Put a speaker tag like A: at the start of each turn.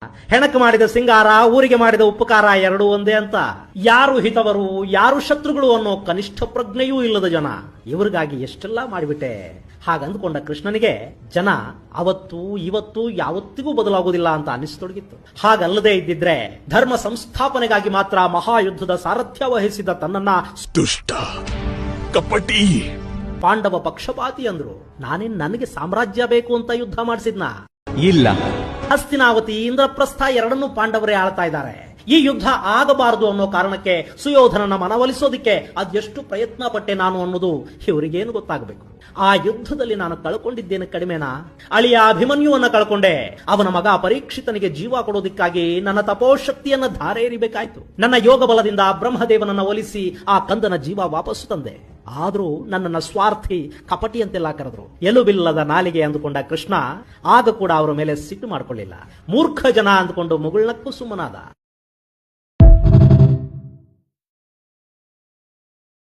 A: ಹೆಣಕು ಮಾಡಿದ ಸಿಂಗಾರ ಊರಿಗೆ ಮಾಡಿದ ಉಪಕಾರ ಎರಡೂ ಒಂದೇ ಅಂತ. ಯಾರು ಹಿತವರು ಯಾರು ಶತ್ರುಗಳು ಅನ್ನೋ ಕನಿಷ್ಠ ಪ್ರಜ್ಞೆಯೂ ಇಲ್ಲದ ಜನ. ಇವ್ರಿಗಾಗಿ ಎಷ್ಟೆಲ್ಲ ಮಾಡಿಬಿಟ್ಟೆ ಹಾಗಂದುಕೊಂಡ ಕೃಷ್ಣನಿಗೆ ಜನ ಅವತ್ತು ಇವತ್ತು ಯಾವತ್ತಿಗೂ ಬದಲಾಗುವುದಿಲ್ಲ ಅಂತ ಅನಿಸ್ತೊಡಗಿತ್ತು. ಹಾಗಲ್ಲದೆ ಇದ್ದಿದ್ರೆ ಧರ್ಮ ಸಂಸ್ಥಾಪನೆಗಾಗಿ ಮಾತ್ರ ಮಹಾಯುದ್ಧದ ಸಾರಥ್ಯ ವಹಿಸಿದ ತನ್ನನ್ನ
B: ದುಷ್ಟ ಕಪಟಿ
A: ಪಾಂಡವ ಪಕ್ಷಪಾತಿ ಅಂದ್ರು. ನಾನೇನ್ ನನಗೆ ಸಾಮ್ರಾಜ್ಯ ಬೇಕು ಅಂತ ಯುದ್ಧ ಮಾಡಿಸಿದ್ನ?
B: ಇಲ್ಲ.
A: ಹಸ್ತಿನಾವತಿ ಇಂದ್ರಪ್ರಸ್ಥ ಎರಡನ್ನೂ ಪಾಂಡವರೇ ಆಳ್ತಾ ಇದ್ದಾರೆ. ಈ ಯುದ್ಧ ಆಗಬಾರದು ಅನ್ನೋ ಕಾರಣಕ್ಕೆ ಸುಯೋಧನನ ಮನವೊಲಿಸೋದಿಕ್ಕೆ ಅದೆಷ್ಟು ಪ್ರಯತ್ನ ಪಟ್ಟೆ ನಾನು ಅನ್ನೋದು ಇವರಿಗೇನು ಗೊತ್ತಾಗಬೇಕು. ಆ ಯುದ್ಧದಲ್ಲಿ ನಾನು ಕಳ್ಕೊಂಡಿದ್ದೇನೆ ಕಡಿಮೆನಾ? ಅಳಿಯ ಅಭಿಮನ್ಯುವನ್ನ ಕಳ್ಕೊಂಡೆ. ಅವನ ಮಗ ಪರೀಕ್ಷಿತನಿಗೆ ಜೀವ ಕೊಡೋದಿಕ್ಕಾಗಿ ನನ್ನ ತಪೋಶಕ್ತಿಯನ್ನ ಧಾರೆ ಎರಿಬೇಕಾಯ್ತು. ನನ್ನ ಯೋಗ ಬಲದಿಂದ ಬ್ರಹ್ಮದೇವನನ್ನ ಒಲಿಸಿ ಆ ಕಂದನ ಜೀವ ವಾಪಸ್ಸು ತಂದೆ. ಆದ್ರೂ ನನ್ನನ್ನ ಸ್ವಾರ್ಥಿ ಕಪಟಿ ಅಂತೆಲ್ಲ ಕರೆದ್ರು. ಎಲುಬಿಲ್ಲದ ನಾಲಿಗೆ ಅಂದುಕೊಂಡ ಕೃಷ್ಣ ಆಗ ಕೂಡ ಅವರ ಮೇಲೆ ಸಿಟ್ಟು ಮಾಡಿಕೊಳ್ಳಿಲ್ಲ. ಮೂರ್ಖ ಜನ ಅಂದುಕೊಂಡು ಮುಗುಳ್ನಕ್ಕೂ ಸುಮ್ಮನಾದ.